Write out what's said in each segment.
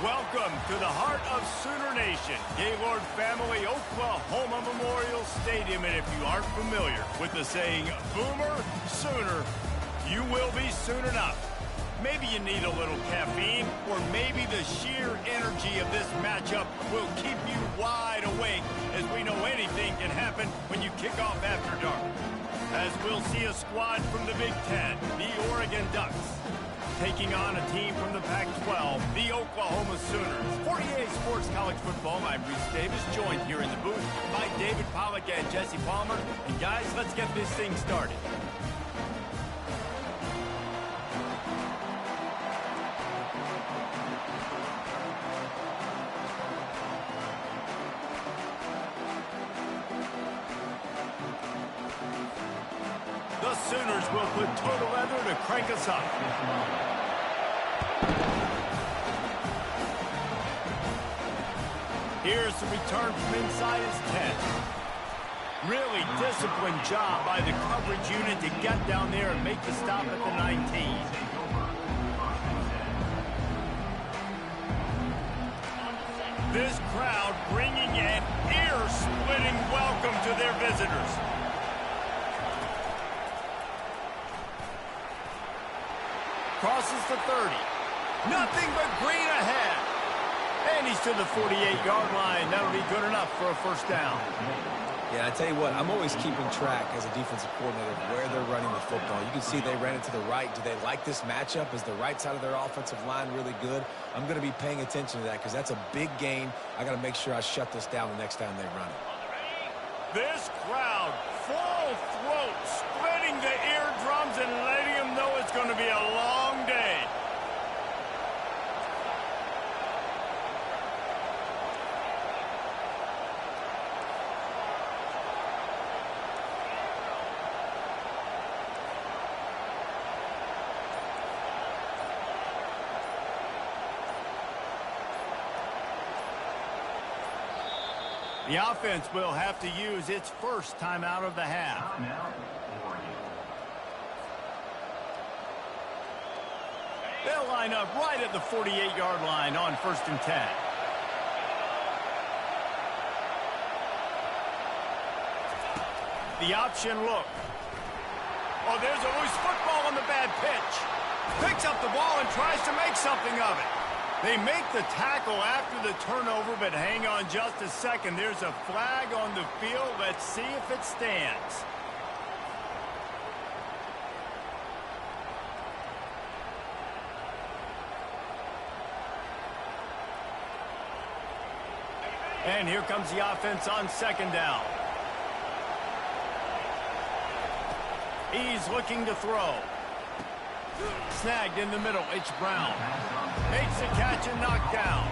Welcome to the heart of Sooner Nation, Gaylord Family Oklahoma Memorial Stadium. And if you aren't familiar with the saying, Boomer Sooner, you will be soon enough. Maybe you need a little caffeine, or maybe the sheer energy of this matchup will keep you wide awake, as we know anything can happen when you kick off after dark. As we'll see a squad from the Big Ten, the Oregon Ducks, taking on a team from the Pac-12, the Oklahoma Sooners. 48 Sports College Football, I'm Reese Davis, joined here in the booth by David Pollack and Jesse Palmer. And guys, let's get this thing started. The Sooners will put total leather to crank us up. Here's the return from inside his 10. Really disciplined job by the coverage unit to get down there and make the stop at the 19. This crowd bringing an ear-splitting welcome to their visitors. Crosses the 30. Nothing but green ahead. And he's to the 48-yard line. That'll be good enough for a first down. Yeah, I tell you what, I'm always keeping track as a defensive coordinator of where they're running the football. You can see they ran it to the right. Do they like this matchup? Is the right side of their offensive line really good? I'm going to be paying attention to that because that's a big gain. I got to make sure I shut this down the next time they run it. This crowd, full throat, splitting the eardrums and letting them know it's going to be a long day. The offense will have to use its first time out of the half. They'll line up right at the 48-yard line on 1st and 10. The option look. Oh, there's a loose football on the bad pitch. Picks up the ball and tries to make something of it. They make the tackle after the turnover, but hang on just a second. There's a flag on the field. Let's see if it stands. And here comes the offense on 2nd down. He's looking to throw. Snagged in the middle. It's Brown. Makes the catch and knocked down.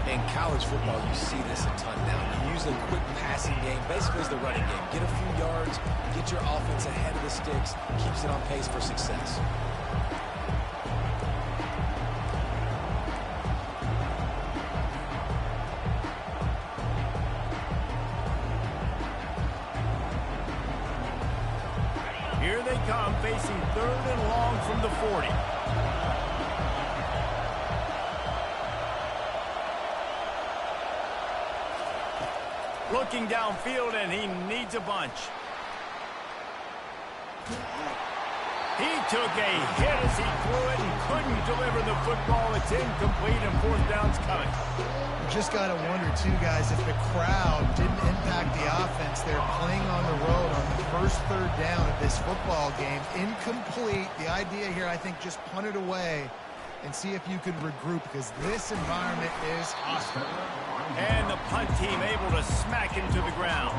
In college football, you see this a ton now. You use a quick passing game. Basically, it's the running game. Get a few yards, get your offense ahead of the sticks, keeps it on pace for success. Here they come, facing 3rd and long from the 40. Looking downfield, and he needs a bunch. He took a hit as he threw it and couldn't deliver the football. It's incomplete, and 4th down's coming. You just got to wonder, too, guys, if the crowd didn't impact the offense. They're playing on the road on the first 3rd down of this football game. Incomplete. The idea here, I think, just punt it away and see if you can regroup, because this environment is hostile. And the punt team able to smack him to the ground.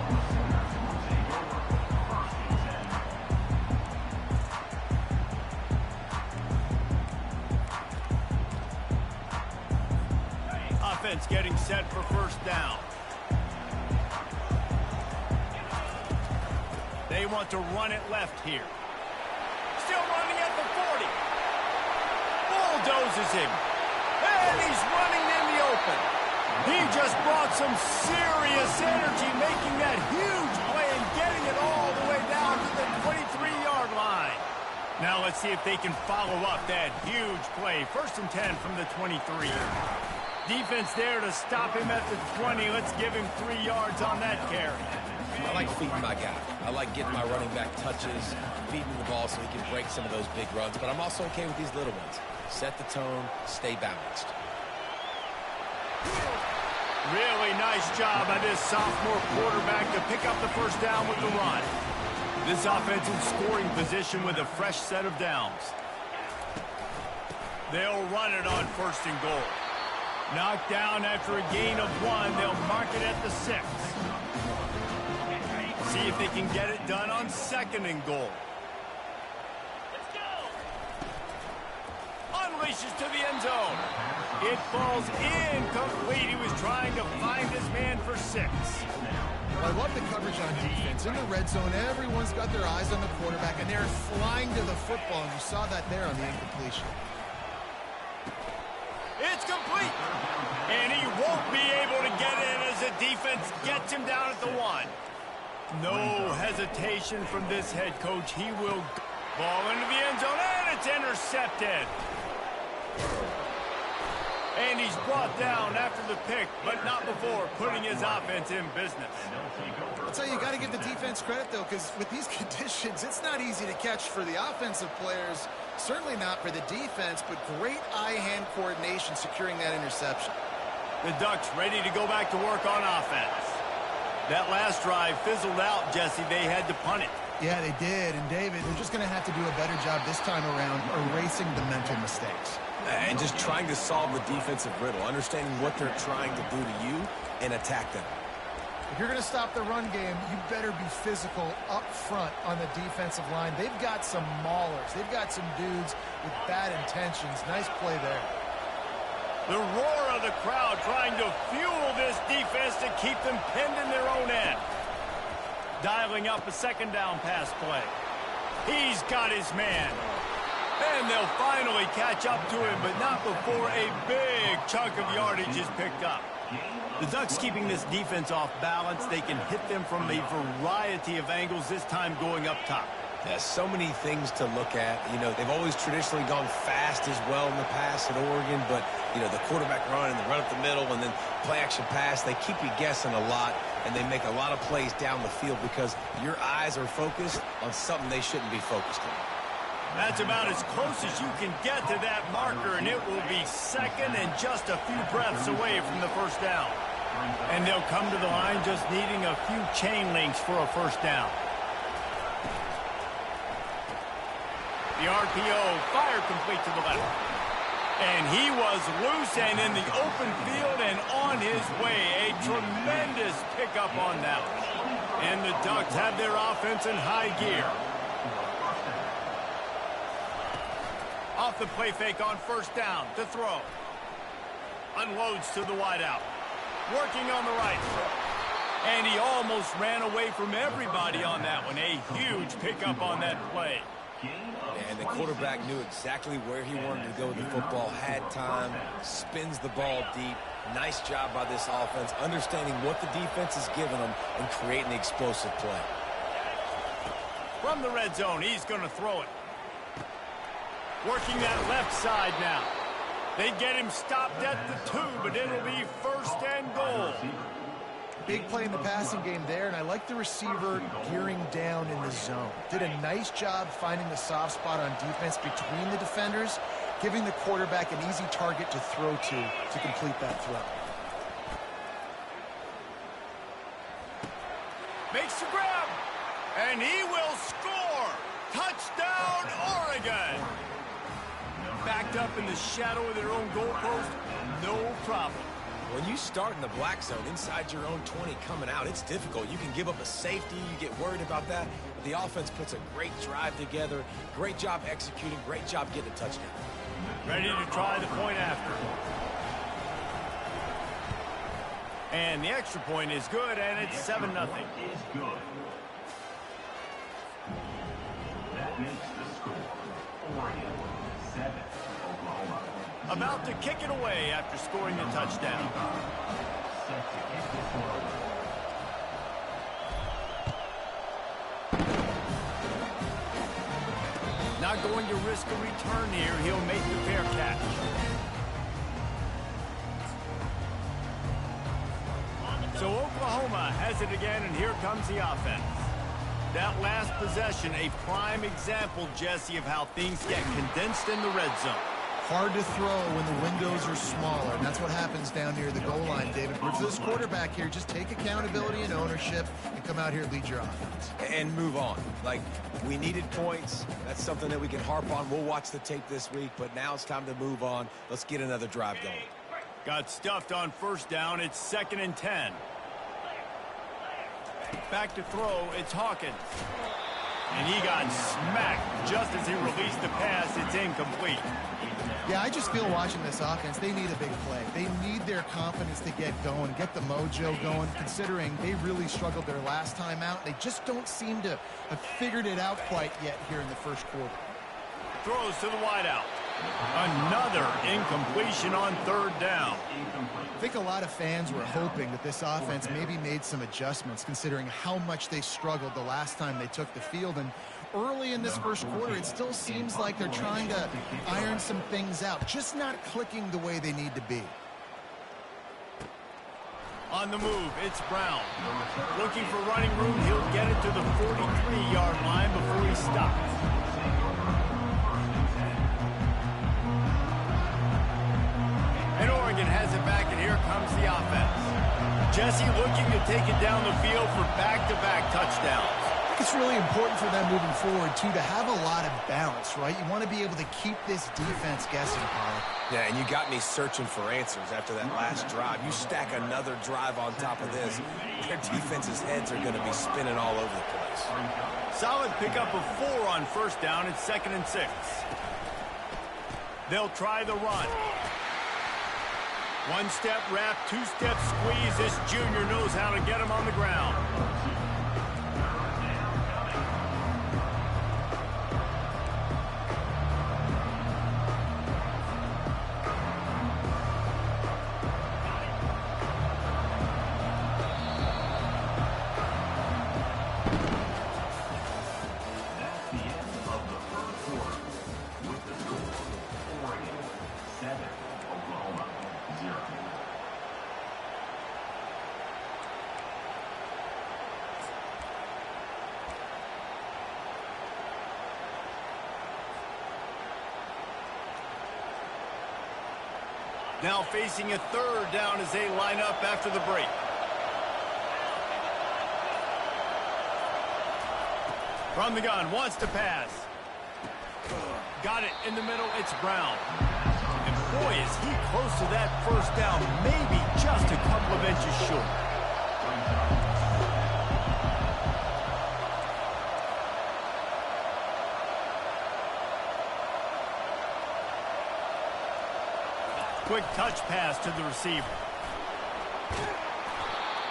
Offense getting set for 1st down. They want to run it left here. Still running at the 40. Bulldozes him. And he's running in the open. He just brought some serious energy, making that huge play and getting it all the way down to the 23-yard line. Now let's see if they can follow up that huge play. 1st and 10 from the 23. Defense there to stop him at the 20. Let's give him 3 yards on that carry. I like feeding my guy. I like getting my running back touches, feeding the ball so he can break some of those big runs. But I'm also okay with these little ones. Set the tone, stay balanced. Really nice job by this sophomore quarterback to pick up the first down with the run. This offense in scoring position with a fresh set of downs. They'll run it on 1st and goal. Knocked down after a gain of 1. They'll mark it at the 6. See if they can get it done on 2nd and goal. Unleashes to the end zone. It falls incomplete. He was trying to find his man for 6. Well, I love the coverage on defense. In the red zone, everyone's got their eyes on the quarterback, and they're flying to the football, and you saw that there on the incompletion. It's complete. And he won't be able to get in as the defense gets him down at the 1. No hesitation from this head coach. He will ball into the end zone, and it's intercepted. And he's brought down after the pick, but not before putting his offense in business. I'll tell you got to give the defense credit, though, because with these conditions, it's not easy to catch for the offensive players. Certainly not for the defense, but great eye-hand coordination securing that interception. The Ducks ready to go back to work on offense. That last drive fizzled out, Jesse. They had to punt it. Yeah, they did. And, David, they're just going to have to do a better job this time around erasing the mental mistakes. And just trying to solve the defensive riddle, understanding what they're trying to do to you and attack them. If you're going to stop the run game, you better be physical up front on the defensive line. They've got some maulers. They've got some dudes with bad intentions. Nice play there. The roar of the crowd trying to fuel this defense to keep them pinned in their own end. Dialing up a 2nd down pass play. He's got his man. And they'll finally catch up to him, but not before a big chunk of yardage is picked up. The Ducks keeping this defense off balance. They can hit them from a variety of angles, this time going up top. There's so many things to look at. You know, they've always traditionally gone fast as well in the past at Oregon, but, you know, the quarterback run and the run up the middle and then play-action pass, they keep you guessing a lot, and they make a lot of plays down the field because your eyes are focused on something they shouldn't be focused on. That's about as close as you can get to that marker, and it will be 2nd and just a few breaths away from the 1st down. And they'll come to the line just needing a few chain links for a 1st down. The RPO fired complete to the left. And he was loose and in the open field and on his way. A tremendous pickup on that one. And the Ducks have their offense in high gear. Off the play fake on 1st down to throw. Unloads to the wideout. Working on the right. And he almost ran away from everybody on that one. A huge pickup on that play. And the quarterback knew exactly where he wanted to go with the football, had time, spins the ball deep. Nice job by this offense, understanding what the defense is giving them and creating the explosive play. From the red zone, he's going to throw it. Working that left side now. They get him stopped at the 2, but it'll be 1st and goal. Big play in the passing game there, and I like the receiver gearing down in the zone. Did a nice job finding the soft spot on defense between the defenders, giving the quarterback an easy target to throw to complete that throw. Makes the grab, and he will score. Touchdown, Oregon. Backed up in the shadow of their own goalpost, no problem. When you start in the black zone inside your own 20 coming out, it's difficult. You can give up a safety. You get worried about that. But the offense puts a great drive together. Great job executing. Great job getting a touchdown. Ready to try the point after. And the extra point is good, and it's 7-0. Is good. That makes the score Oregon 7, Oklahoma. About to kick it away after scoring the touchdown. Set to kick this one. Not going to risk a return here. He'll make the fair catch. Oklahoma has it again, and here comes the offense. That last possession, a prime example, Jesse, of how things get condensed in the red zone. Hard to throw when the windows are smaller, and that's what happens down near the goal line, David. But for this quarterback here, just take accountability and ownership and come out here and lead your offense. And move on. Like, we needed points. That's something that we can harp on. We'll watch the tape this week, but now it's time to move on. Let's get another drive going. Got stuffed on first down. It's 2nd and 10. Back to throw. It's Hawkins. And he got smacked just as he released the pass. It's incomplete. Yeah, I just feel watching this offense, they need a big play. They need their confidence to get going, get the mojo going, considering they really struggled their last time out. They just don't seem to have figured it out quite yet here in the first quarter. Throws to the wideout. Another incompletion on 3rd down. I think a lot of fans were hoping that this offense maybe made some adjustments considering how much they struggled the last time they took the field. And early in this first quarter, it still seems like they're trying to iron some things out, just not clicking the way they need to be. On the move, it's Brown. Looking for running room, he'll get it to the 43-yard line before he stops. And Oregon has it back, and here comes the offense. Jesse looking to take it down the field for back-to-back touchdowns. I think it's really important for them moving forward, too, to have a lot of balance, right? You want to be able to keep this defense guessing, Paul. Yeah, and you got me searching for answers after that last drive. You stack another drive on top of this, their defense's heads are going to be spinning all over the place. Solid pickup of 4 on first down. It's 2nd and 6. They'll try the run. 1-step wrap, 2-step squeeze. This junior knows how to get him on the ground. That's the end of the first quarter. With the score, Oregon 7, Oklahoma 0. Now facing a 3rd down as they line up after the break. From the gun, wants to pass. Got it in the middle, it's Brown. And boy, is he close to that first down, maybe just a couple of inches short. Quick touch pass to the receiver.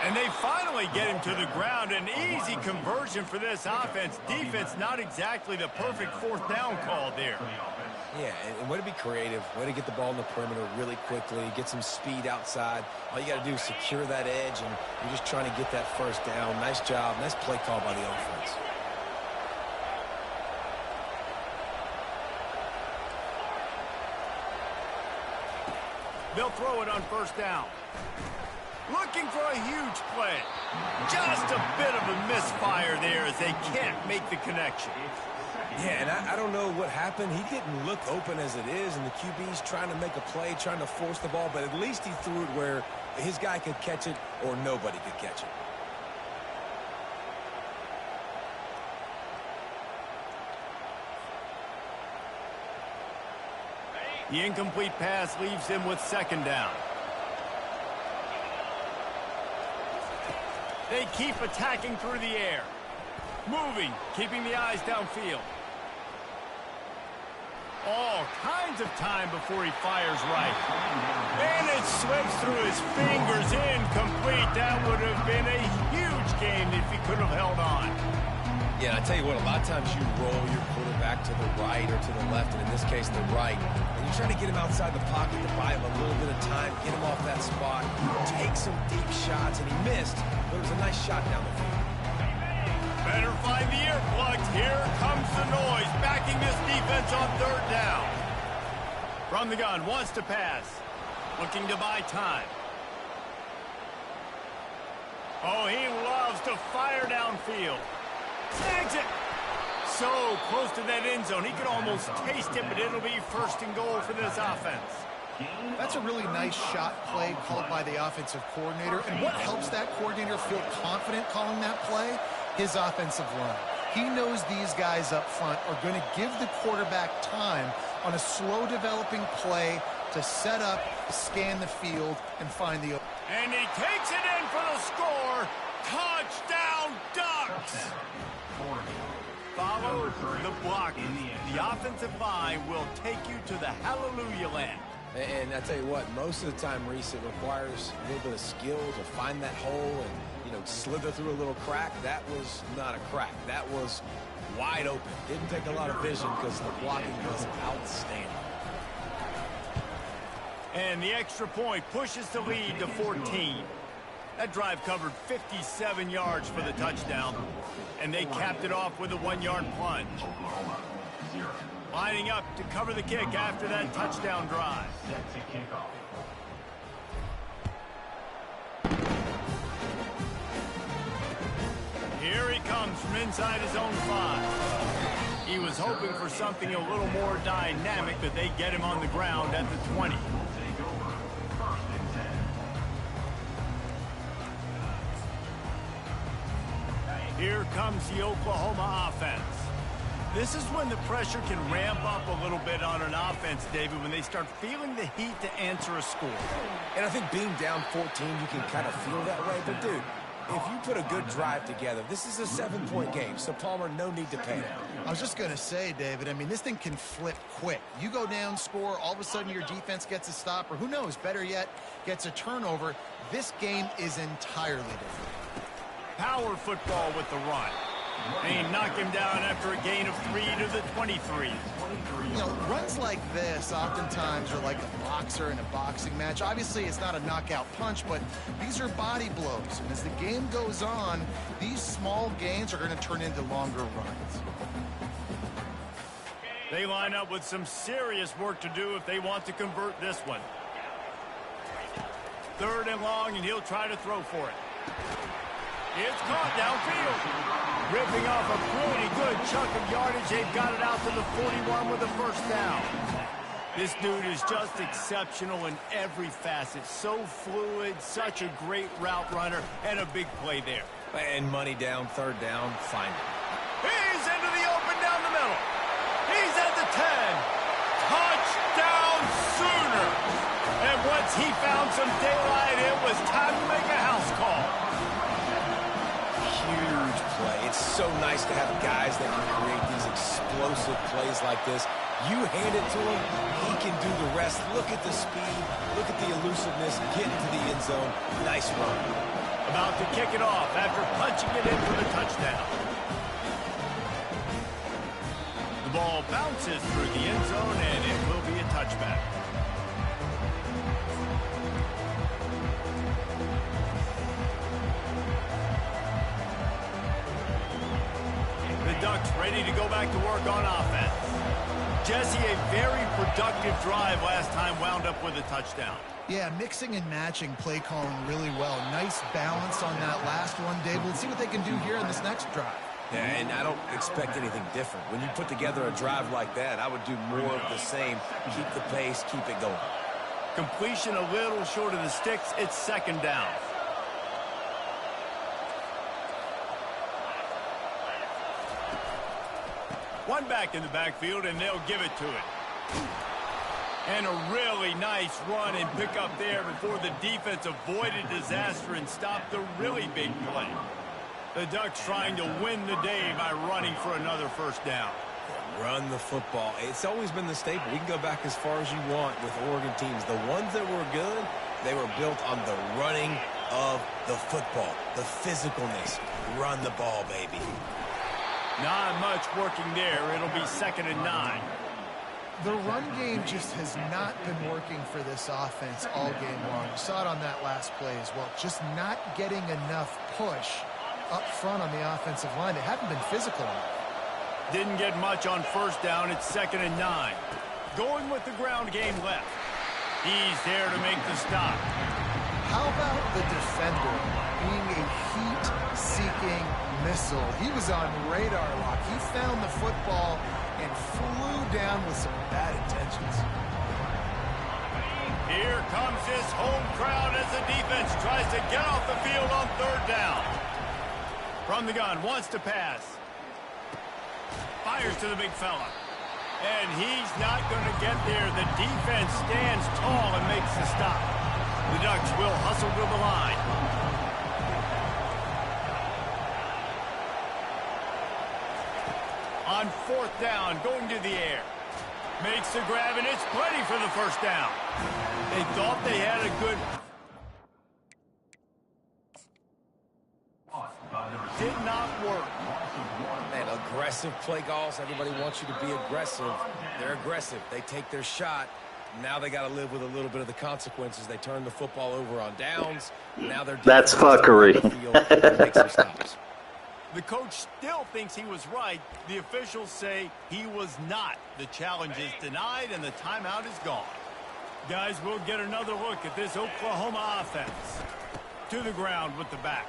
And they finally get him to the ground. An easy conversion for this offense. Defense, not exactly the perfect 4th down call there. Yeah, and way to be creative, way to get the ball in the perimeter really quickly, get some speed outside. All you got to do is secure that edge, and you're just trying to get that first down. Nice job. Nice play call by the offense. They'll throw it on first down. Looking for a huge play. Just a bit of a misfire there as they can't make the connection. Yeah, and I don't know what happened. He didn't look open as it is, and the QB's trying to make a play, trying to force the ball, but at least he threw it where his guy could catch it or nobody could catch it. The incomplete pass leaves him with 2nd down. They keep attacking through the air. Moving, keeping the eyes downfield. All kinds of time before he fires right. And it slips through his fingers, incomplete. That would have been a huge game if he could have held on. Yeah, I tell you what, a lot of times you roll your quarterback to the right or to the left, and in this case, the right. And you're trying to get him outside the pocket to buy him a little bit of time, get him off that spot, take some deep shots, and he missed, but it was a nice shot down the field. Better find the earplugs. Here comes the noise, backing this defense on 3rd down. From the gun, wants to pass. Looking to buy time. Oh, he loves to fire downfield. Snags it. So close to that end zone. He could almost taste it, but it'll be first and goal for this offense. That's a really nice shot play called by the offensive coordinator. And what helps that coordinator feel confident calling that play? His offensive line. He knows these guys up front are going to give the quarterback time on a slow developing play to set up, scan the field, and find the open. And he takes it in for the score. Touchdown, Ducks! Follow the block. The offensive line will take you to the hallelujah land. And I tell you what, most of the time, Reese, it requires a little bit of skill to find that hole and, slither through a little crack. That was not a crack. That was wide open. Didn't take a lot of vision because the blocking was outstanding. And the extra point pushes the lead to 14. That drive covered 57 yards for the touchdown, and they capped it off with a 1-yard plunge. Lining up to cover the kick after that touchdown drive. Set to kick off. Here he comes from inside his own 5. He was hoping for something a little more dynamic, but they get him on the ground at the 20. Here comes the Oklahoma offense. This is when the pressure can ramp up a little bit on an offense, David, when they start feeling the heat to answer a score. And I think being down 14, you can kind of feel that way. But, dude, if you put a good drive together, this is a 7-point game, so Palmer, no need to panic. I was just going to say, David, I mean, this thing can flip quick. You go down, score, all of a sudden your defense gets a stop, or who knows, better yet, gets a turnover. This game is entirely different. Power football with the run. And he knocked him down after a gain of 3 to the 23. Runs like this oftentimes are like a boxer in a boxing match. Obviously, it's not a knockout punch, but these are body blows. And as the game goes on, these small gains are going to turn into longer runs. They line up with some serious work to do if they want to convert this one. 3rd and long, and he'll try to throw for it. It's caught downfield. Ripping off a pretty good chunk of yardage. They've got it out to the 41 with a first down. This dude is just exceptional in every facet. So fluid, such a great route runner, and a big play there. And money down, 3rd down, find it. He's into the open down the middle. He's at the 10. Touchdown Sooners. And once he found some daylight, it was time to make a house call. Huge play. It's so nice to have guys that can create these explosive plays like this. You hand it to him, he can do the rest. Look at the speed, look at the elusiveness, get into the end zone. Nice run. About to kick it off after punching it in for the touchdown. The ball bounces through the end zone, and it will be a touchback. Ducks ready to go back to work on offense. Jesse, a very productive drive last time wound up with a touchdown. Yeah, mixing and matching play calling really well. Nice balance on that last one, Dave. Let's see what they can do here in this next drive. Yeah, and I don't expect anything different. When you put together a drive like that, I would do more of the same. Keep the pace, keep it going. Completion a little short of the sticks. It's 2nd down. One back in the backfield, and they'll give it to it. And a really nice run and pick up there before the defense avoided disaster and stopped the really big play. The Ducks trying to win the day by running for another first down. Run the football. It's always been the staple. We can go back as far as you want with Oregon teams. The ones that were good, they were built on the running of the football, the physicalness. Run the ball, baby. Not much working there. It'll be 2nd and 9. The run game just has not been working for this offense all game long. You saw it on that last play as well. Just not getting enough push up front on the offensive line. They haven't been physical enough. Didn't get much on first down. It's 2nd and 9. Going with the ground game left. He's there to make the stop. How about the defender being a heat-seeking missile. He was on radar lock. He found the football and flew down with some bad intentions. Here comes his home crowd as the defense tries to get off the field on third down. From the gun, wants to pass. Fires to the big fella. And he's not going to get there. The defense stands tall and makes the stop. The Ducks will hustle to the line. On fourth down, going to the air. Makes the grab, and it's plenty for the first down. They thought they had a good... Did not work. Man, aggressive play calls. Everybody wants you to be aggressive. They're aggressive. They take their shot. Now they got to live with a little bit of the consequences. They turn the football over on downs. Now they're... That's fuckery. Make some stops. The coach still thinks he was right. The officials say he was not. The challenge is denied, and the timeout is gone. Guys, we'll get another look at this Oklahoma offense. To the ground with the back.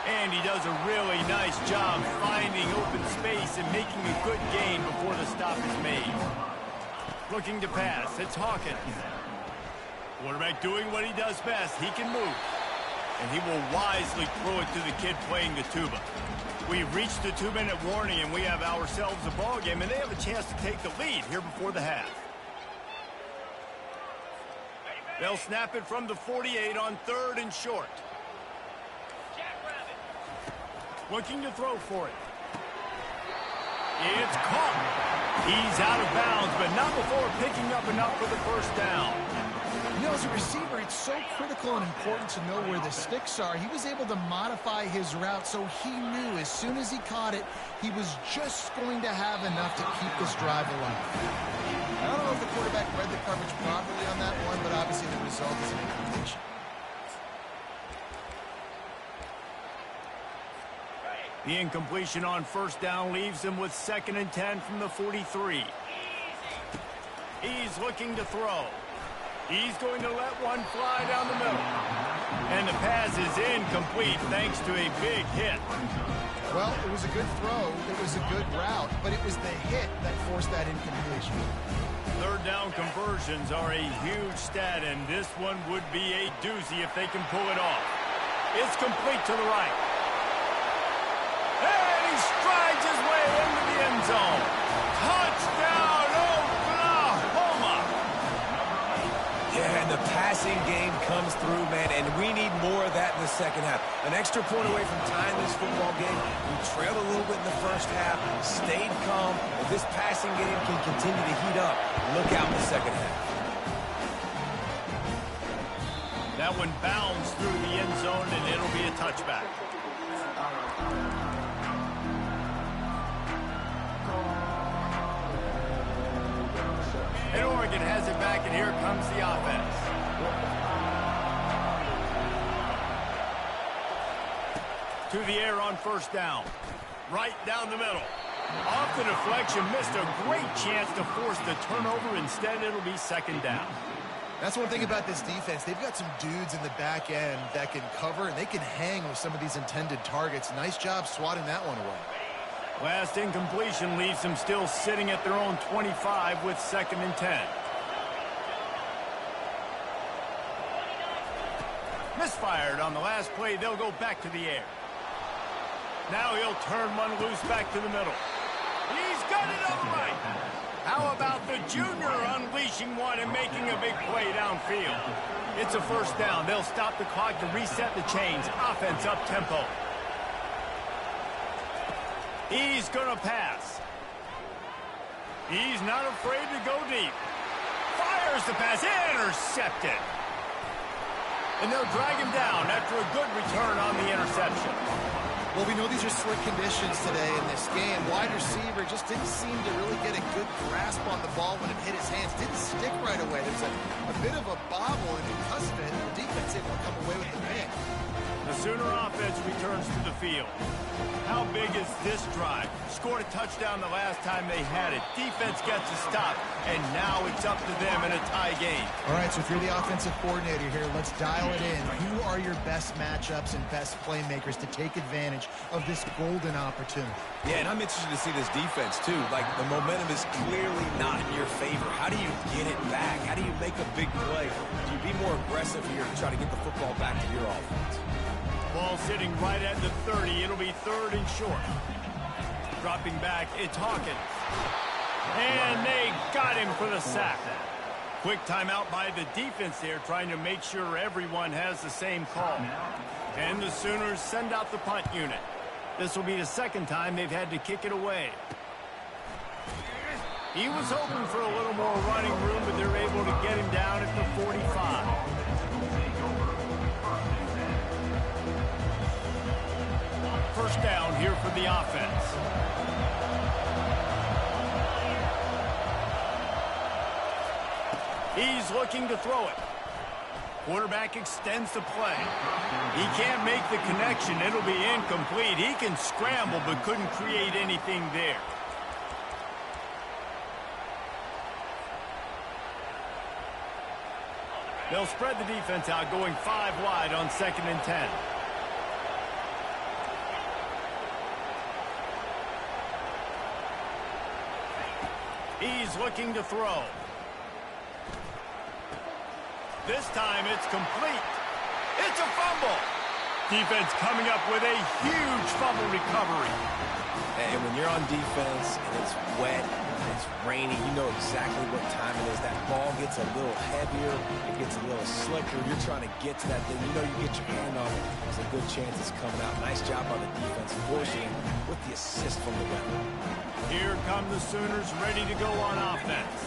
And he does a really nice job finding open space and making a good gain before the stop is made. Looking to pass. It's Hawkins. Quarterback doing what he does best. He can move. And he will wisely throw it to the kid playing the tuba. We've reached the 2-minute warning, and we have ourselves a ball game, and they have a chance to take the lead here before the half. They'll snap it from the 48 on third and short. Looking to throw for it. It's caught. He's out of bounds, but not before picking up enough for the first down. You know, as a receiver, it's so critical and important to know where the sticks are. He was able to modify his route, so he knew as soon as he caught it, he was just going to have enough to keep this drive alive. I don't know if the quarterback read the coverage properly on that one, but obviously the result is an incompletion. The incompletion on first down leaves him with 2nd and 10 from the 43. He's looking to throw. He's going to let one fly down the middle. And the pass is incomplete thanks to a big hit. Well, it was a good throw. It was a good route, but it was the hit that forced that incompletion. Third down conversions are a huge stat, and this one would be a doozy if they can pull it off. It's complete to the right. And he strides his way into the end zone. Touchdown, Oklahoma! Yeah, and the passing game comes through, man, and we need more of that in the second half. An extra point away from tying this football game. We trailed a little bit in the first half, stayed calm. If this passing game can continue to heat up, look out in the second half. That one bounds through the end zone, and it'll be a touchback. And Oregon has it back, and here comes the offense. To the air on first down. Right down the middle. Off the deflection, missed a great chance to force the turnover. Instead, it'll be 2nd down. That's one thing about this defense. They've got some dudes in the back end that can cover, and they can hang with some of these intended targets. Nice job swatting that one away. Last incompletion leaves them still sitting at their own 25 with 2nd and 10. Misfired on the last play. They'll go back to the air. Now he'll turn one loose back to the middle. He's got it on the right. How about the junior unleashing one and making a big play downfield? It's a first down. They'll stop the clock to reset the chains. Offense up tempo. He's going to pass. He's not afraid to go deep. Fires the pass. Intercepted. And they'll drag him down after a good return on the interception. Well, we know these are slick conditions today in this game. Wide receiver just didn't seem to really get a good grasp on the ball when it hit his hands. Didn't stick right away. There was a bit of a bobble, and because of it, the defense able to come away with the win. The Sooner offense returns to the field. How big is this drive? Scored a touchdown the last time they had it. Defense gets a stop, and now it's up to them in a tie game. All right, so if you're the offensive coordinator here, let's dial it in. Who are your best matchups and best playmakers to take advantage of this golden opportunity? Yeah, and I'm interested to see this defense, too. Like, the momentum is clearly not in your favor. How do you get it back? How do you make a big play? Do you be more aggressive here to try to get the football back to your offense? Ball sitting right at the 30. It'll be 3rd and short. Dropping back, it's Hawkins. And they got him for the sack. Quick timeout by the defense there, trying to make sure everyone has the same call. And the Sooners send out the punt unit. This will be the 2nd time they've had to kick it away. He was hoping for a little more running room, but they're able to get him down at the 45. First down here for the offense. He's looking to throw it. Quarterback extends the play. He can't make the connection. It'll be incomplete. He can scramble but couldn't create anything there. They'll spread the defense out, going 5 wide on 2nd and 10. He's looking to throw. This time it's complete. It's a fumble. Defense coming up with a huge fumble recovery. And when you're on defense and it's wet and it's rainy, you know exactly what time it is. That ball gets a little heavier. It gets a little slicker. You're trying to get to that thing. You know you get your hand on it. There's a good chance it's coming out. Nice job by the defense, forcing with the assist from the ref. Here come the Sooners ready to go on offense.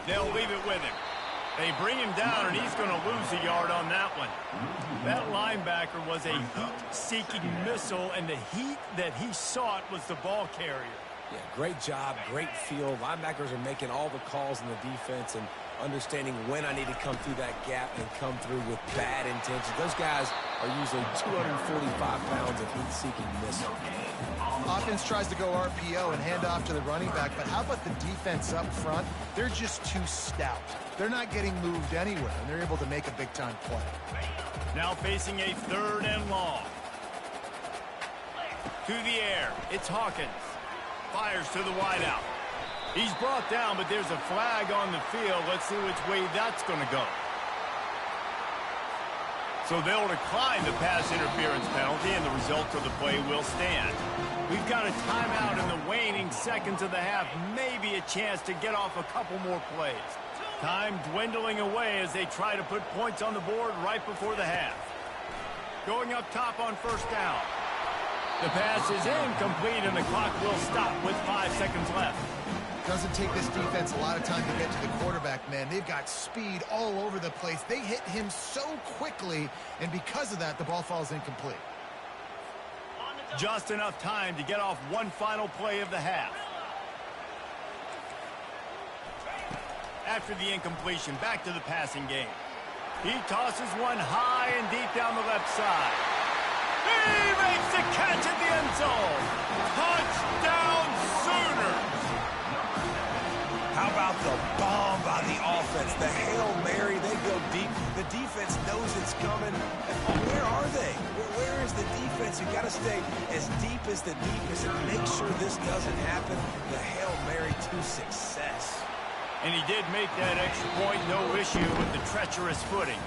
They'll leave it with him. They bring him down, and he's going to lose a yard on that one. That linebacker was a heat-seeking missile, and the heat that he sought was the ball carrier. Yeah, great job, great feel. Linebackers are making all the calls in the defense and understanding when I need to come through that gap and come through with bad intentions. Those guys are usually 245 pounds of heat-seeking missile. Offense tries to go RPO and hand off to the running back, but how about the defense up front? They're just too stout. They're not getting moved anywhere, and they're able to make a big-time play. Now facing a 3rd and long. To the air, it's Hawkins. Fires to the wideout. He's brought down, but there's a flag on the field. Let's see which way that's going to go. So they'll decline the pass interference penalty, and the result of the play will stand. We've got a timeout in the waning seconds of the half. Maybe a chance to get off a couple more plays. Time dwindling away as they try to put points on the board right before the half. Going up top on 1st down. The pass is incomplete, and the clock will stop with 5 seconds left. Doesn't take this defense a lot of time to get to the quarterback, man. They've got speed all over the place. They hit him so quickly, and because of that, the ball falls incomplete. Just enough time to get off one final play of the half. After the incompletion, back to the passing game. He tosses one high and deep down the left side. He makes the catch at the end zone. Touchdown, Sooners! How about the bomb by the offense? The Hail Mary, they go deep. The defense knows it's coming. Where are they? Where is the defense? You got to stay as deep as the deepest and make sure this doesn't happen. The Hail Mary to success. And he did make that extra point, no issue with the treacherous footing.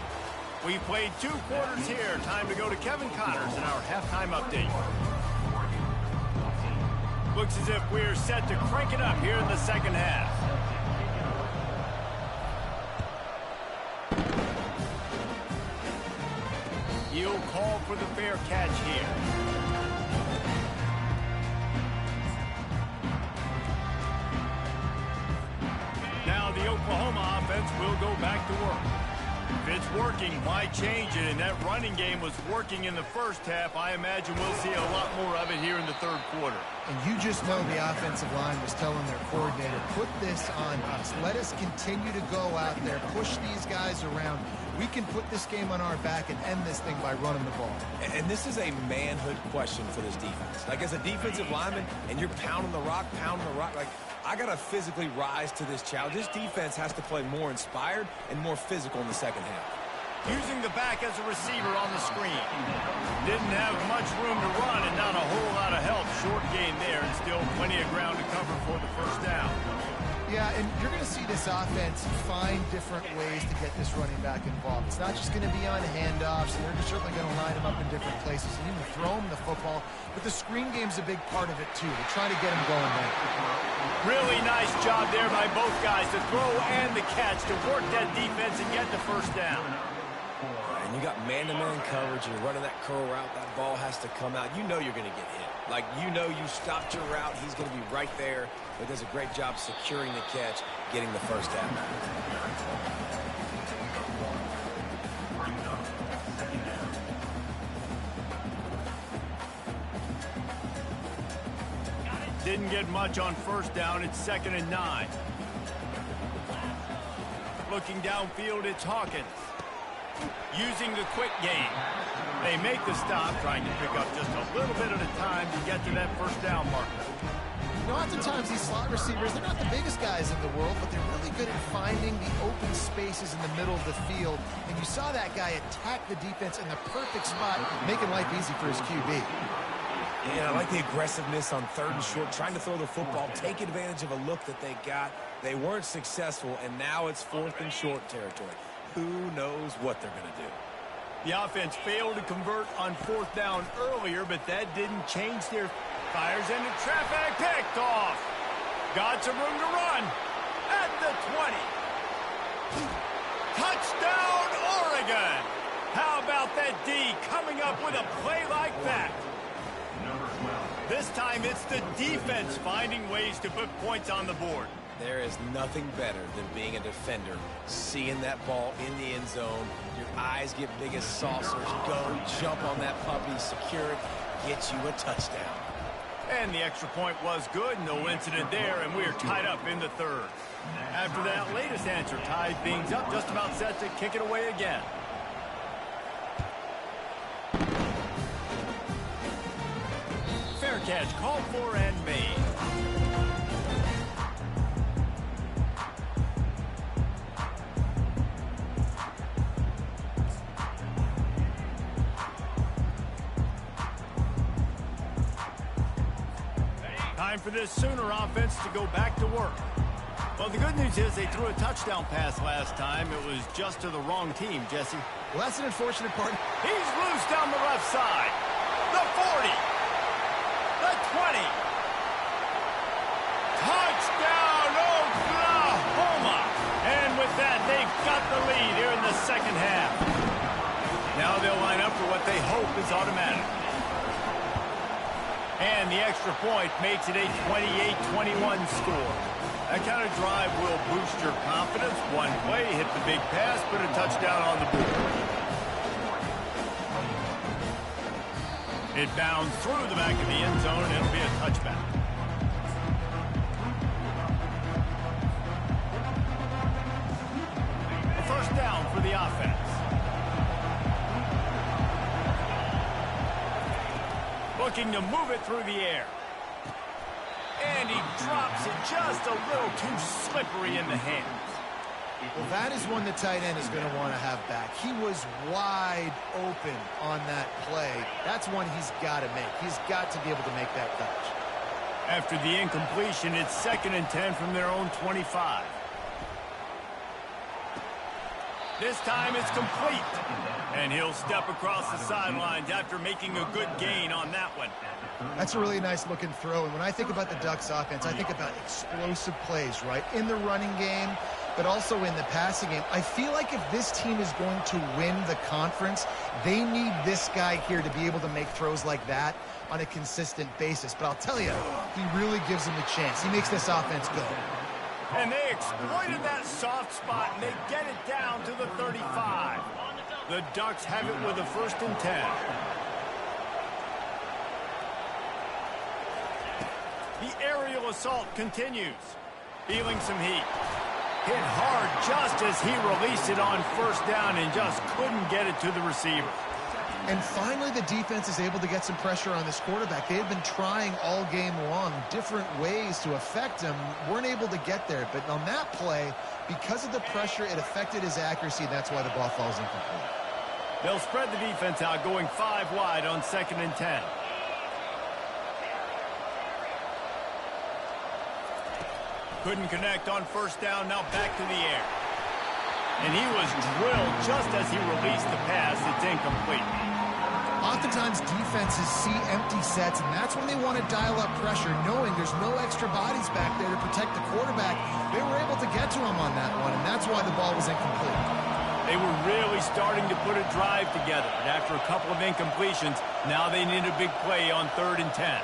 We played 2 quarters here. Time to go to Kevin Connors in our halftime update. Looks as if we're set to crank it up here in the 2nd half. He'll call for the fair catch here. Now the Oklahoma offense will go back to work. If it's working, why change it? And that running game was working in the 1st half. I imagine we'll see a lot more of it here in the 3rd quarter. And you just know the offensive line was telling their coordinator, put this on us. Let us continue to go out there, push these guys around. we can put this game on our back and end this thing by running the ball. And this is a manhood question for this defense. Like, as a defensive lineman, and you're pounding the rock, like, I got to physically rise to this challenge. This defense has to play more inspired and more physical in the second half. Using the back as a receiver on the screen. Didn't have much room to run and not a whole lot of help. Short gain there and still plenty of ground to cover for the first down. Yeah, and you're going to see this offense find different ways to get this running back involved. It's not just going to be on handoffs. They're certainly going to line him up in different places and even throw him the football. But the screen game's a big part of it, too. They're trying to get him going there. Really nice job there by both guys to throw and the catch to work that defense and get the first down. And you got man-to-man coverage. You're running that curl route. That ball has to come out. You know you're going to get hit. Like, you know you stopped your route. He's going to be right there. But does a great job securing the catch, getting the first down. Didn't get much on first down. It's 2nd and 9. Looking downfield, it's Hawkins. Using the quick game. They make the stop, trying to pick up just a little bit at a time to get to that first down marker. You know, oftentimes these slot receivers, they're not the biggest guys in the world, but they're really good at finding the open spaces in the middle of the field. And you saw that guy attack the defense in the perfect spot, making life easy for his QB. Yeah, I like the aggressiveness on 3rd and short, trying to throw the football, take advantage of a look that they got. They weren't successful, and now it's 4th and short territory. Who knows what they're going to do? The offense failed to convert on 4th down earlier, but that didn't change their fires into traffic. Picked off. Got some room to run at the 20. Touchdown, Oregon. How about that D coming up with a play like that? This time it's the defense finding ways to put points on the board. There is nothing better than being a defender, seeing that ball in the end zone. Your eyes get big as saucers. Go, jump on that puppy, secure it, get you a touchdown. And the extra point was good. No incident there, and we are tied up in the 3rd. After that latest answer tied things up, just about set to kick it away again. Fair catch called for and made. Time for this Sooner offense to go back to work. Well, the good news is they threw a touchdown pass last time. It was just to the wrong team, Jesse. Well, that's an unfortunate part. He's loose down the left side. The 40. The 20. Touchdown, Oklahoma. And with that, they've got the lead here in the second half. Now they'll line up for what they hope is automatic. And the extra point makes it a 28-21 score. That kind of drive will boost your confidence. One play, hit the big pass, put a touchdown on the board. It bounds through the back of the end zone, and it'll be a touchback. A first down for the offense. Looking to move it through the air. And he drops it just a little too slippery in the hands. Well, that is one the tight end is going to want to have back. He was wide open on that play. That's one he's got to make. He's got to be able to make that catch. After the incompletion, it's 2nd and 10 from their own 25. This time it's complete. And he'll step across the sidelines after making a good gain on that one. That's a really nice looking throw. And when I think about the Ducks offense, I think about explosive plays, right? In the running game, but also in the passing game. I feel like if this team is going to win the conference, they need this guy here to be able to make throws like that on a consistent basis. But I'll tell you, he really gives them a chance. He makes this offense go. And they exploited that soft spot, and they get it down to the 35. The Ducks have it with a 1st and 10. The aerial assault continues. Feeling some heat. Hit hard just as he released it on first down and just couldn't get it to the receiver. And finally, the defense is able to get some pressure on this quarterback. They had been trying all game long different ways to affect him, weren't able to get there. But on that play, because of the pressure, it affected his accuracy, and that's why the ball falls incomplete. They'll spread the defense out, going 5 wide on 2nd and 10. Couldn't connect on first down, now back to the air. And he was drilled just as he released the pass. It's incomplete. Oftentimes, defenses see empty sets, and that's when they want to dial up pressure, knowing there's no extra bodies back there to protect the quarterback. They were able to get to him on that one, and that's why the ball was incomplete. They were really starting to put a drive together, but after a couple of incompletions, now they need a big play on 3rd and 10.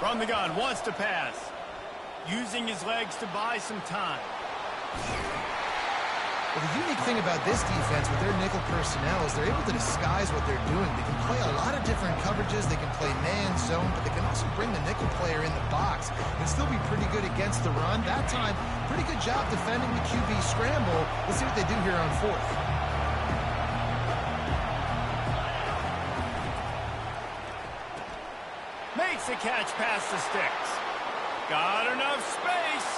From the gun, wants to pass. Using his legs to buy some time. Well, the unique thing about this defense with their nickel personnel is they're able to disguise what they're doing. They can play a lot of different coverages. They can play man, zone, but they can also bring the nickel player in the box and still be pretty good against the run. That time, pretty good job defending the QB scramble. Let's see what they do here on 4th. Makes the catch past the sticks. Got enough space.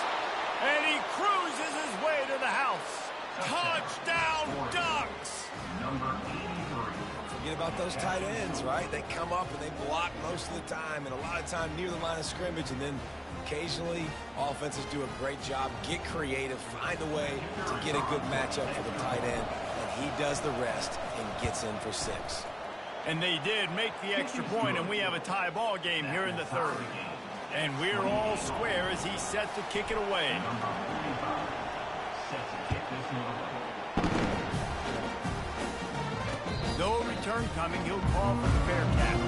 And he cruises his way to the house. Touchdown, Ducks! Number 83. Forget about those tight ends, right? They come up and they block most of the time, and a lot of time near the line of scrimmage, and then occasionally offenses do a great job, get creative, find a way to get a good matchup for the tight end, and he does the rest and gets in for 6. And they did make the extra point, and we have a tie ball game here in the 3rd. And we're all square as he's set to kick it away. No return coming. He'll call for the fair catch.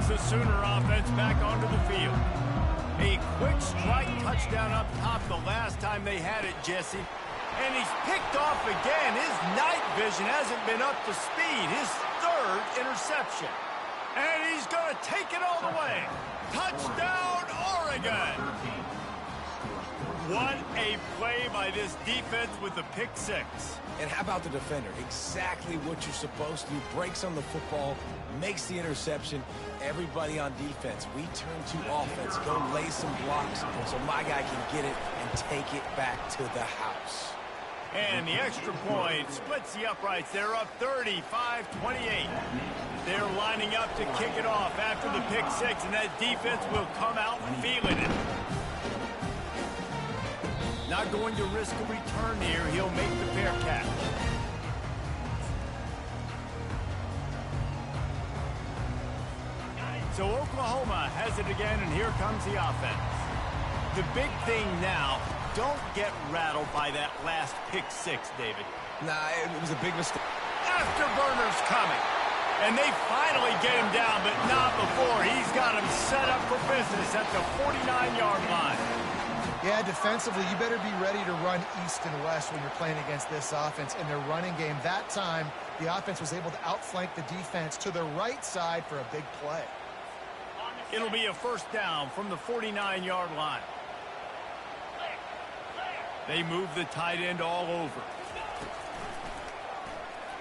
The Sooner offense back onto the field. A quick strike touchdown up top the last time they had it, Jesse. And he's picked off again. His night vision hasn't been up to speed. His 3rd interception. And he's going to take it all the way. Touchdown, Oregon. What a play by this defense with the pick 6. And how about the defender? Exactly what you're supposed to do. Breaks on the football, makes the interception. Everybody on defense, we turn to offense. Go lay some blocks so my guy can get it and take it back to the house. And the extra point splits the uprights. They're up 35-28. They're lining up to kick it off after the pick 6, and that defense will come out feeling it. Not going to risk a return here. He'll make the fair catch. So Oklahoma has it again, and here comes the offense. The big thing now, don't get rattled by that last pick 6, David. Nah, it was a big mistake. Afterburners coming. And they finally get him down, but not before. He's got him set up for business at the 49-yard line. Yeah, defensively, you better be ready to run east and west when you're playing against this offense in their running game. That time, the offense was able to outflank the defense to the right side for a big play. It'll be a first down from the 49-yard line. They move the tight end all over.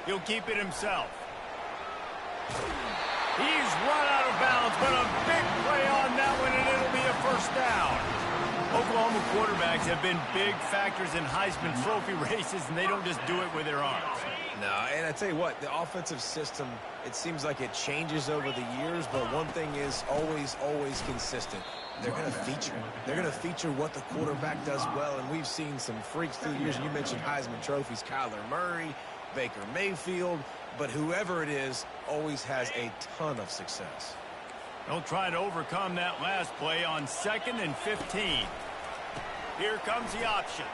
He'll keep it himself. He's run out of bounds, but a big play on that one, and it'll be a first down. Oklahoma quarterbacks have been big factors in Heisman Trophy races, and they don't just do it with their arms. No, and I tell you what, the offensive system, it seems like it changes over the years, but one thing is always consistent. They're going to feature. They're going to feature what the quarterback does well, and we've seen some freaks through the years. You mentioned Heisman trophies, Kyler Murray, Baker Mayfield, but whoever it is always has a ton of success. They'll try to overcome that last play on 2nd and 15. Here comes the option.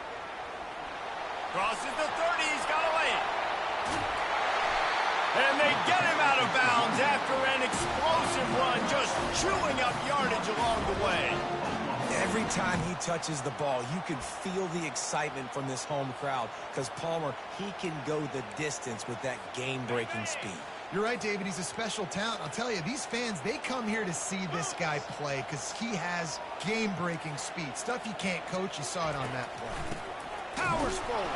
Crosses the 30, he's got to lay it. And they get him out of bounds after an explosive run, just chewing up yardage along the way. Every time he touches the ball, you can feel the excitement from this home crowd because Palmer, he can go the distance with that game-breaking speed. You're right, David. He's a special talent. I'll tell you, these fans, they come here to see this guy play because he has game-breaking speed. Stuff you can't coach. You saw it on that play. Powers forward.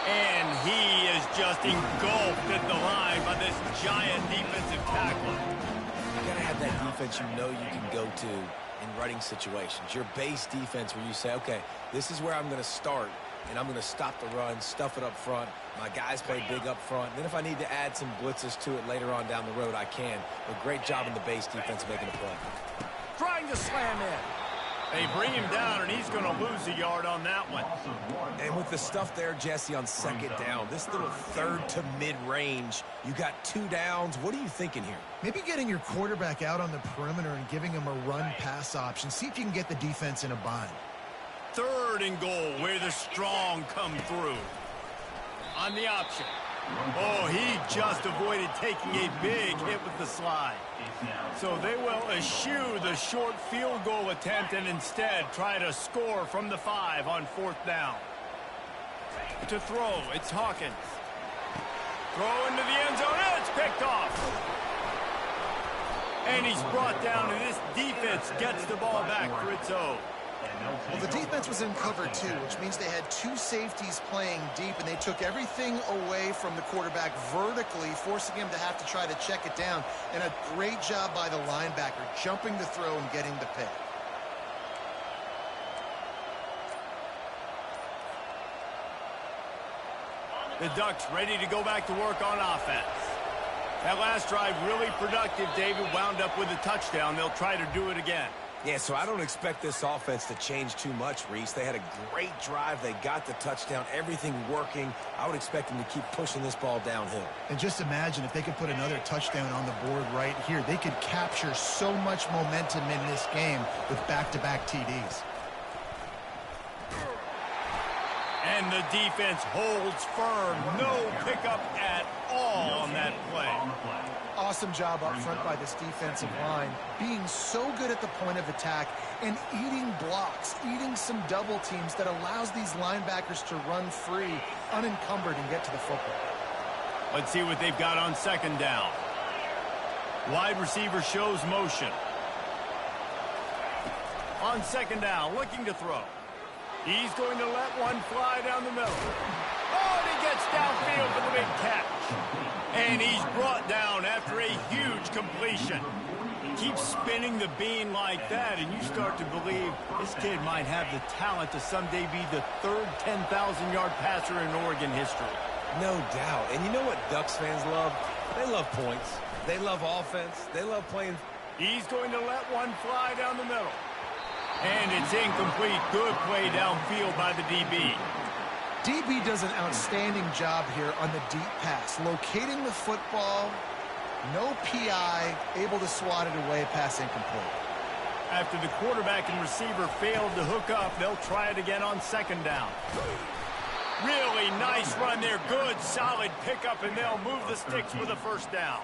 And he is just engulfed at the line by this giant defensive tackler. You got to have that defense you know you can go to in running situations. Your base defense where you say, okay, this is where I'm going to start, and I'm going to stop the run, stuff it up front. My guys play big up front. Then if I need to add some blitzes to it later on down the road, I can. But great job in the base defense making a play. Trying to slam in. They bring him down, and he's going to lose a yard on that one. And with the stuff there, Jesse, on second down, this little third to mid-range, you got 2 downs. What are you thinking here? Maybe getting your quarterback out on the perimeter and giving him a run-pass option. See if you can get the defense in a bind. 3rd and goal, where the strong come through. On the option. Oh, he just avoided taking a big hit with the slide. So they will eschew the short field goal attempt and instead try to score from the 5 on 4th down. To throw, it's Hawkins. Throw into the end zone, and it's picked off. And he's brought down, and this defense gets the ball back for its own. Well, the defense was in cover 2, which means they had 2 safeties playing deep, and they took everything away from the quarterback vertically, forcing him to have to try to check it down. And a great job by the linebacker, jumping the throw and getting the pick. The Ducks ready to go back to work on offense. That last drive really productive, David, wound up with a touchdown. They'll try to do it again. Yeah, so I don't expect this offense to change too much, Reese. They had a great drive. They got the touchdown, everything working. I would expect them to keep pushing this ball downhill. And just imagine if they could put another touchdown on the board right here. They could capture so much momentum in this game with back-to-back TDs. And the defense holds firm. No pickup at all on that play. Awesome job up front by this defensive line, being so good at the point of attack and eating blocks, eating some double teams that allows these linebackers to run free, unencumbered, and get to the football. Let's see what they've got on 2nd down. Wide receiver shows motion. On 2nd down, looking to throw. He's going to let one fly down the middle. Oh, and he gets downfield for the big catch. And he's brought down after a huge completion. Keep spinning the bean like that, and you start to believe this kid might have the talent to someday be the 3rd 10,000-yard passer in Oregon history. No doubt. And you know what Ducks fans love? They love points. They love offense. They love playing. He's going to let one fly down the middle. And it's incomplete. Good play downfield by the DB. DB does an outstanding job here on the deep pass, locating the football, no PI, able to swat it away, pass incomplete. After the quarterback and receiver failed to hook up, they'll try it again on 2nd down. Really nice run there. Good, solid pickup, and they'll move the sticks with a 1st down.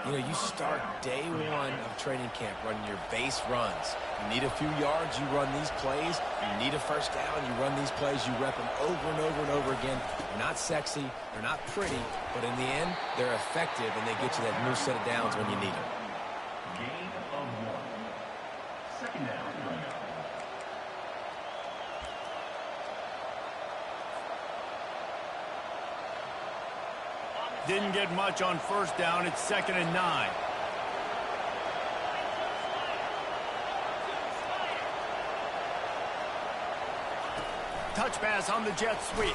You know, you start day 1 of training camp running your base runs. You need a few yards, you run these plays. You need a 1st down, you run these plays. You rep them over and over and over again. They're not sexy, they're not pretty, but in the end, they're effective, and they get you that new set of downs when you need them. Gain of 1. 2nd down. Didn't get much on 1st down. It's 2nd and 9. Touch pass on the jet sweep.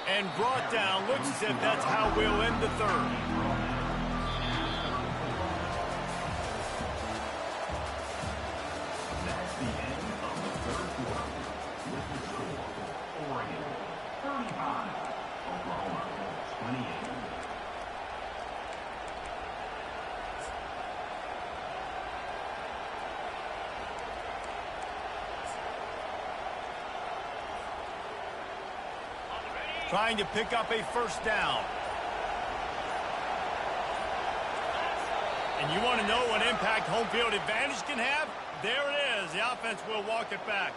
And brought down. Looks as if that's how we'll end the 3rd. That's the end of the 3rd quarter. With the score, Oregon 35, Oklahoma 28. trying to pick up a first down. And you want to know what impact home field advantage can have? There it is. The offense will walk it back.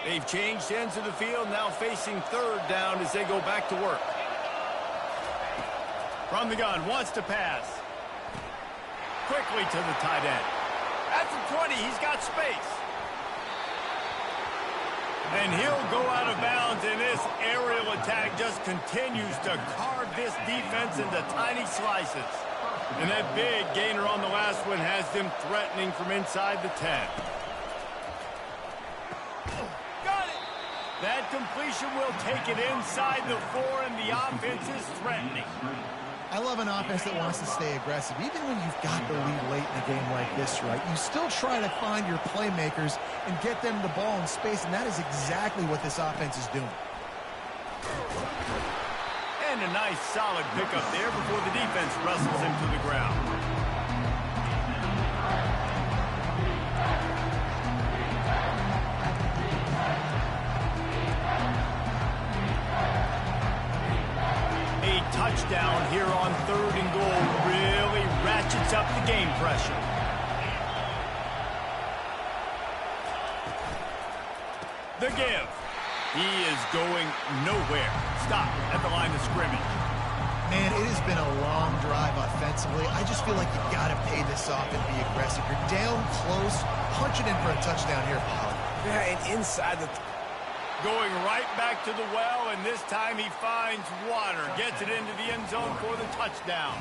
They've changed ends of the field, now facing third down as they go back to work. From the gun, wants to pass. Quickly to the tight end. At the 20, he's got space. And he'll go out of bounds, and this aerial attack just continues to carve this defense into tiny slices. And that big gainer on the last one has them threatening from inside the 10. That completion will take it inside the 4, and the offense is threatening. I love an offense that wants to stay aggressive. Even when you've got the lead late in a game like this, right, you still try to find your playmakers and get them the ball in space, and that is exactly what this offense is doing. And a nice solid pickup there before the defense wrestles him to the ground. Touchdown here on 3rd and goal really ratchets up the game pressure. The give. He is going nowhere. Stop at the line of scrimmage. Man, it has been a long drive offensively. I just feel like you got to pay this off and be aggressive. You're down close. Punch it in for a touchdown here, Paul. Yeah, and inside the... Going right back to the well, and this time he finds water. Gets it into the end zone for the touchdown.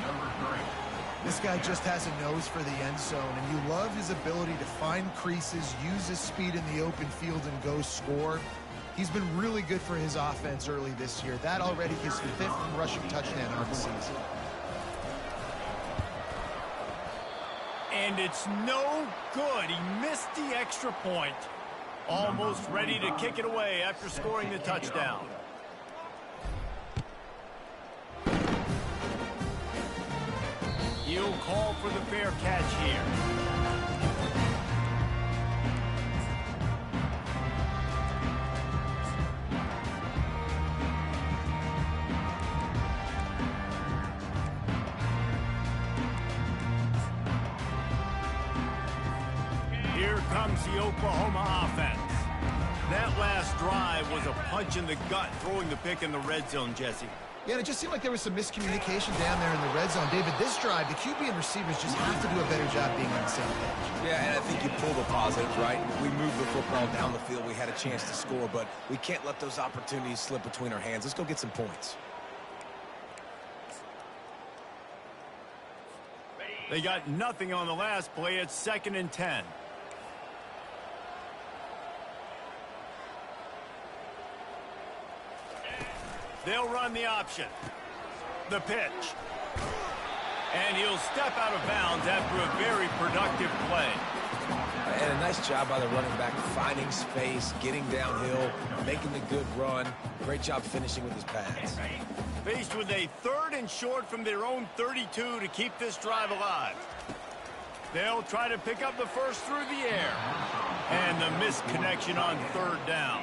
This guy just has a nose for the end zone, and you love his ability to find creases, use his speed in the open field, and go score. He's been really good for his offense early this year. That already his 5th rushing touchdown on the season. And it's no good. He missed the extra point. Almost ready to kick it away after scoring the touchdown. He'll call for the fair catch here. Here comes the Oklahoma offense. That last drive was a punch in the gut, throwing the pick in the red zone, Jesse. Yeah, and it just seemed like there was some miscommunication down there in the red zone. David, this drive, the QB and receivers just have to do a better job being on the same page. Yeah, and I think you pull the positives, right? We moved the football down the field. We had a chance to score, but we can't let those opportunities slip between our hands. Let's go get some points. They got nothing on the last play. It's 2nd and 10. They'll run the option. The pitch. And he'll step out of bounds after a very productive play. And a nice job by the running back, finding space, getting downhill, making the good run. Great job finishing with his pads. Faced with a 3rd and short from their own 32 to keep this drive alive. They'll try to pick up the first through the air. And the misconnection on 3rd down.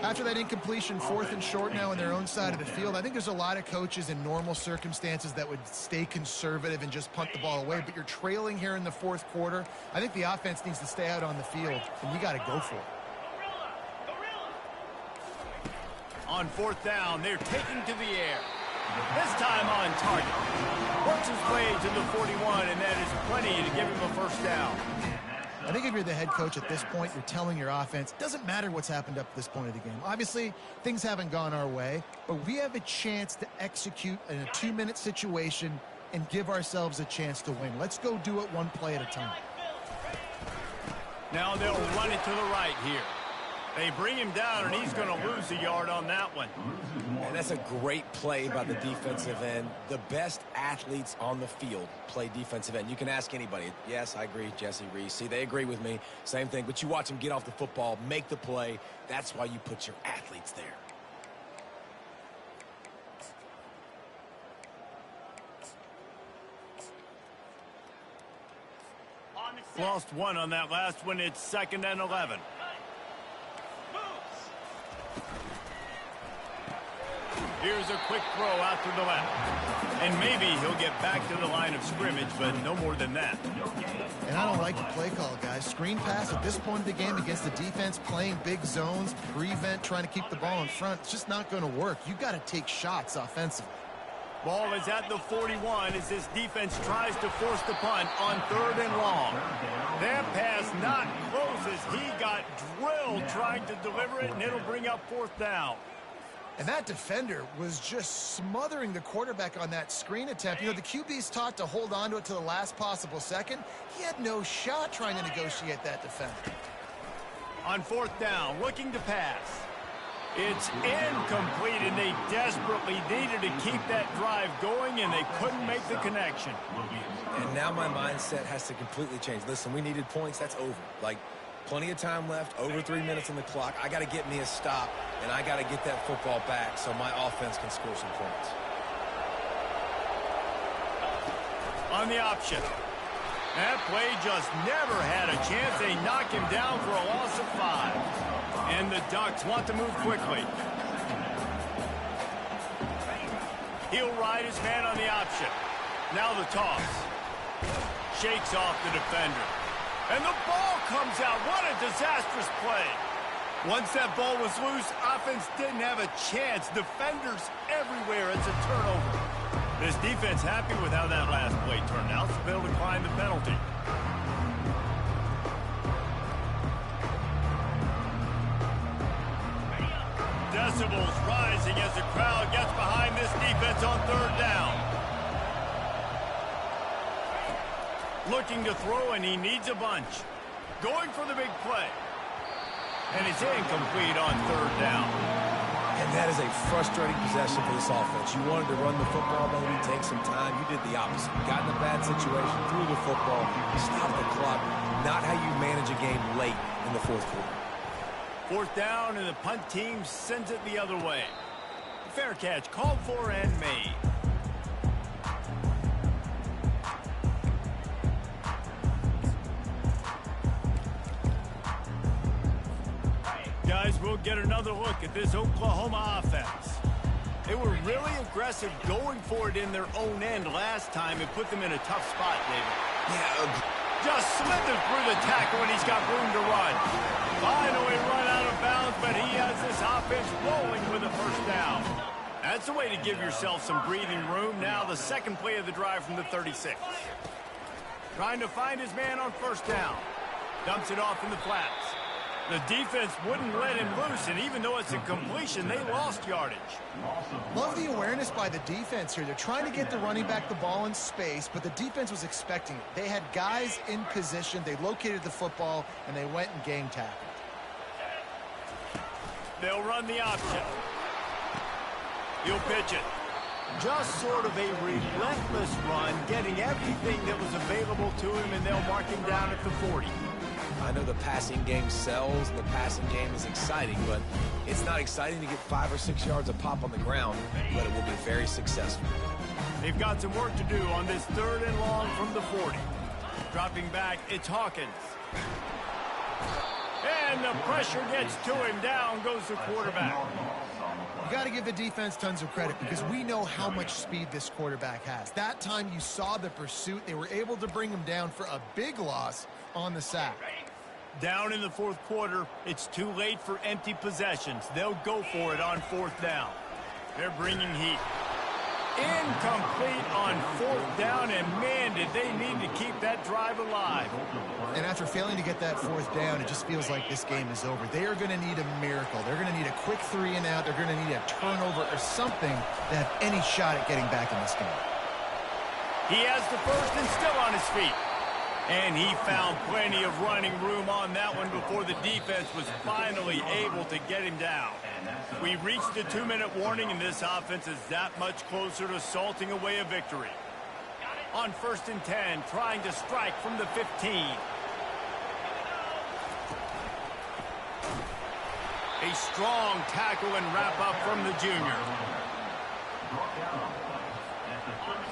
After that incompletion, 4th and short now on their own side of the field, I think there's a lot of coaches in normal circumstances that would stay conservative and just punt the ball away. But you're trailing here in the 4th quarter. I think the offense needs to stay out on the field, and you got to go for it. On 4th down, they're taking to the air. This time on target. Works his way to the 41, and that is plenty to give him a first down. I think if you're the head coach at this point, you're telling your offense, doesn't matter what's happened up to this point of the game. Obviously, things haven't gone our way, but we have a chance to execute in a 2-minute situation and give ourselves a chance to win. Let's go do it one play at a time. Now they'll run it to the right here. They bring him down, and he's going to lose a yard on that one. And that's a great play by the defensive end. The best athletes on the field play defensive end. You can ask anybody. Yes, I agree, Jesse Reese. See, they agree with me. Same thing. But you watch them get off the football, make the play. That's why you put your athletes there. Lost one on that last one. It's 2nd and 11. Here's a quick throw out to the left. And maybe he'll get back to the line of scrimmage, but no more than that. And I don't like the play call, guys. Screen pass at this point in the game against the defense, playing big zones, prevent, trying to keep the ball in front. It's just not going to work. You've got to take shots offensively. Ball is at the 41 as this defense tries to force the punt on 3rd and long. That pass not close as he got drilled trying to deliver it, and it'll bring up 4th down. And that defender was just smothering the quarterback on that screen attempt. You know, the QB's taught to hold on to it to the last possible second. He had no shot trying to negotiate that defender. On 4th down, looking to pass. It's incomplete, and they desperately needed to keep that drive going, and they couldn't make the connection. And now my mindset has to completely change. Listen, we needed points. That's over. Like, plenty of time left, over 3 minutes on the clock. I got to get me a stop, and I got to get that football back so my offense can score some points. On the option. That play just never had a chance. They knock him down for a loss of 5. And the Ducks want to move quickly. He'll ride his man on the option. Now the toss. Shakes off the defender. And the ball comes out. What a disastrous play. Once that ball was loose, offense didn't have a chance. Defenders everywhere. It's a turnover. This defense happy with how that last play turned out, so they'll decline the penalty. Decibels rising as the crowd gets behind this defense on 3rd down. Looking to throw, and he needs a bunch. Going for the big play. And it's incomplete on 3rd down. And that is a frustrating possession for this offense. You wanted to run the football, maybe take some time. You did the opposite. You got in a bad situation, threw the football, stopped the clock. Not how you manage a game late in the 4th quarter. 4th down, and the punt team sends it the other way. Fair catch called for and made. Guys, we'll get another look at this Oklahoma offense. They were really aggressive going for it in their own end last time. It put them in a tough spot, David. Yeah, just slithered through the tackle, and he's got room to run. Finally run out of bounds, but he has this offense rolling with a 1st down. That's a way to give yourself some breathing room. Now the 2nd play of the drive from the 36. Trying to find his man on 1st down. Dumps it off in the flats. The defense wouldn't let him loose, and even though it's a completion, they lost yardage. Love the awareness by the defense here. They're trying to get the running back the ball in space, but the defense was expecting it. They had guys in position. They located the football, and they went and game tackled. They'll run the option. He'll pitch it. Just sort of a relentless run, getting everything that was available to him, and they'll mark him down at the 40. I know the passing game sells, and the passing game is exciting, but it's not exciting to get 5 or 6 yards a pop on the ground, but it will be very successful. They've got some work to do on this 3rd and long from the 40. Dropping back, it's Hawkins. And the pressure gets to him. Down goes the quarterback. You got to give the defense tons of credit because we know how much speed this quarterback has. That time you saw the pursuit. They were able to bring him down for a big loss on the sack. Down in the 4th quarter, it's too late for empty possessions. They'll go for it on 4th down. They're bringing heat. Incomplete on 4th down, and man, did they need to keep that drive alive. And after failing to get that 4th down, it just feels like this game is over. They are going to need a miracle. They're going to need a quick 3 and out. They're going to need a turnover or something to have any shot at getting back in this game. He has the 1st and still on his feet. And he found plenty of running room on that one before the defense was finally able to get him down. We reached the 2-minute warning, and this offense is that much closer to salting away a victory. On 1st and 10, trying to strike from the 15. A strong tackle and wrap up from the junior.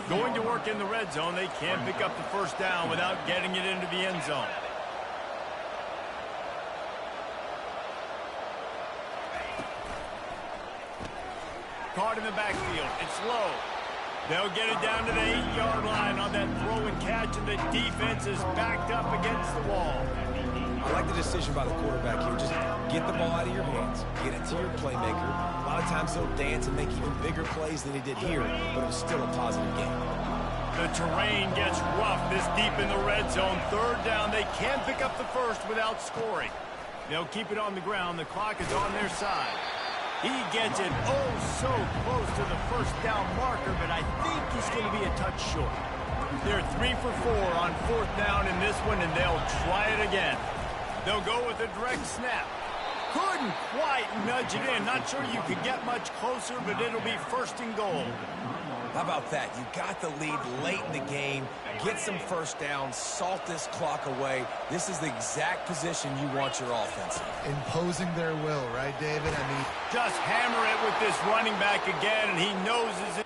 Going to work in the red zone, they can't pick up the first down without getting it into the end zone. Caught in the backfield. It's low. They'll get it down to the 8-yard line on that throw and catch, and the defense is backed up against the wall. I like the decision by the quarterback here. Just get the ball out of your hands. Get it to your playmaker. A lot of times he'll dance and make even bigger plays than he did here, but it was still a positive game. The terrain gets rough this deep in the red zone. Third down. They can't pick up the first without scoring. They'll keep it on the ground. The clock is on their side. He gets it oh so close to the first down marker, but I think he's going to be a touch short. They're 3 for 4 on fourth down in this one, and they'll try it again. They'll go with a direct snap. Couldn't quite nudge it in. Not sure you could get much closer, but it'll be first and goal. How about that? You got the lead late in the game. Get some first down. Salt this clock away. This is the exact position you want your offense in. Imposing their will, right, David? I mean, just hammer it with this running back again, and he knows his...